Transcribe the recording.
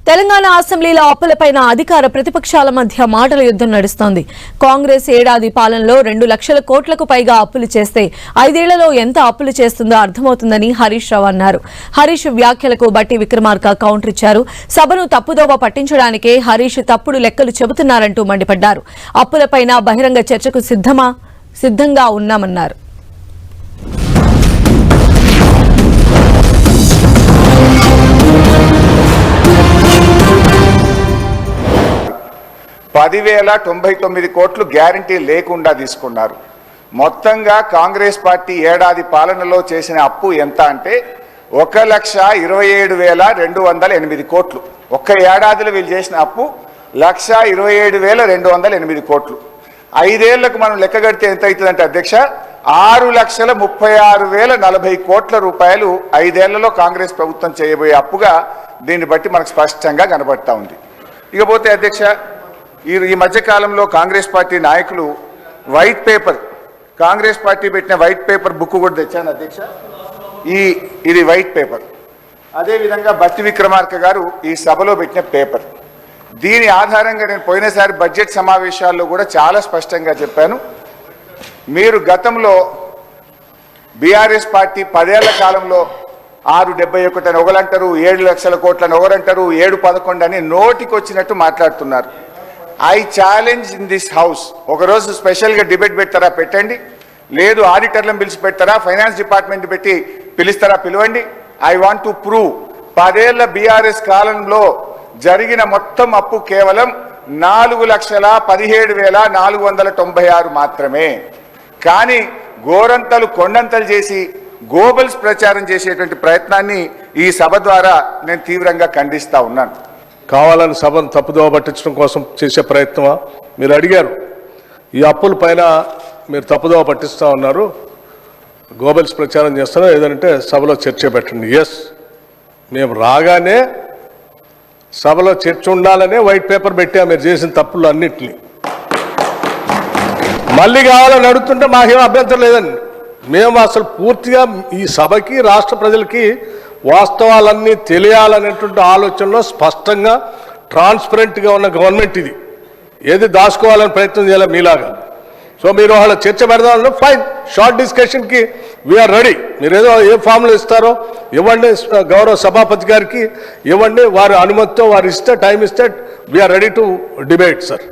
తెలంగాణ అసెంబ్లీలో అప్పులపైన అధికార ప్రతిపక్షాల మధ్య మాటల యుద్ధం నడుస్తోంది. కాంగ్రెస్ ఏడాది పాలనలో 2 లక్షల కోట్లకు పైగా అప్పులు చేస్తే 5 ఏళ్లలో ఎంత అప్పులు చేస్తుందో అర్థమవుతుందని హరీష్ రావు అన్నారు. హరీష్ వ్యాఖ్యలకు బట్టి విక్రమార్క కౌంటర్ ఇచ్చారు. సభను తప్పుదోవ పట్టించడానికే హరీష్ తప్పుడు లెక్కలు చెబుతున్నారంటూ మండిపడ్డారు. అప్పులపైన బహిరంగ చర్చకు సిద్ధంగా ఉన్నామన్నారు. $10,099 కోట్లు గ్యారంటీ లేకుండా తీసుకున్నారు. మొత్తంగా కాంగ్రెస్ పార్టీ ఏడాది పాలనలో చేసిన అప్పు ఎంత అంటే 1,27,208 కోట్లు. ఒక్క ఏడాదిలో వీళ్ళు చేసిన అప్పు 1,27,208 కోట్లు. 5 ఏళ్లకు మనం లెక్క కడితే ఎంత అవుతుందంటే అధ్యక్ష 6,36,040 కోట్ల రూపాయలు 5 ఏళ్లలో కాంగ్రెస్ ప్రభుత్వం చేయబోయే అప్పుగా దీన్ని బట్టి మనకు స్పష్టంగా కనబడతా ఉంది. ఇకపోతే అధ్యక్ష ఈ మధ్యకాలంలో కాంగ్రెస్ పార్టీ నాయకులు వైట్ పేపర్, కాంగ్రెస్ పార్టీ పెట్టిన వైట్ పేపర్ బుక్ కూడా తెచ్చాను అధ్యక్ష. ఇది వైట్ పేపర్. అదేవిధంగా బట్టి విక్రమార్క గారు ఈ సభలో పెట్టిన పేపర్. దీని ఆధారంగా నేను పోయినసారి బడ్జెట్ సమావేశాల్లో కూడా చాలా స్పష్టంగా చెప్పాను. మీరు గతంలో బీఆర్ఎస్ పార్టీ 10 ఏళ్ల కాలంలో 671 అని ఒకరంటారు, 7 లక్షల కోట్లని ఒకరంటారు, 711 అని నోటికి వచ్చినట్టు మాట్లాడుతున్నారు. I challenge in this house, ఒకరోజు స్పెషల్గా డిబేట్ పెడతారా పెట్టండి, లేదు ఆడిటర్లను పిలిచి పెడతారా, ఫైనాన్స్ డిపార్ట్మెంట్ పెట్టి పిలుస్తారా పిలవండి. ఐ వాంట్ టు ప్రూవ్ 10 ఏళ్ల బీఆర్ఎస్ కాలంలో జరిగిన మొత్తం అప్పు కేవలం 4,17,496 మాత్రమే. కానీ గోరంతలు కొండంతలు చేసి గోబల్స్ ప్రచారం చేసేటువంటి ప్రయత్నాన్ని ఈ సభ ద్వారా నేను తీవ్రంగా ఖండిస్తా ఉన్నాను. కావాలని సభను తప్పుదోవ పట్టించడం కోసం చేసే ప్రయత్నమా? మీరు అడిగారు ఈ అప్పుల పైన మీరు తప్పుదోవ పట్టిస్తూ ఉన్నారు, గోబల్స్ ప్రచారం చేస్తున్నారు, ఏదంటే సభలో చర్చ పెట్టండి. ఎస్, మేము రాగానే సభలో చర్చ ఉండాలనే వైట్ పేపర్ పెట్టా మీరు చేసిన తప్పులు అన్నిటినీ. మళ్ళీ కావాలని అడుగుతుంటే మాకేం అభ్యంతరం లేదండి. మేము అసలు పూర్తిగా ఈ సభకి రాష్ట్ర ప్రజలకి వాస్తవాలన్నీ తెలియాలనేటువంటి ఆలోచనలో స్పష్టంగా ట్రాన్స్పరెంట్గా ఉన్న గవర్నమెంట్ ఇది. ఏది దాచుకోవాలని ప్రయత్నం చేయాలి మీలాగా. సో మీరు వాళ్ళ చర్చ పెడదామన్నా ఫైన్, షార్ట్ డిస్కషన్కి వీఆర్ రెడీ. మీరు ఏదో ఏ ఫామ్లో ఇస్తారో ఇవ్వండి, గౌరవ సభాపతి గారికి ఇవ్వండి, వారి అనుమతితో వారు ఇస్తే టైం ఇస్తే we are ready to debate sir.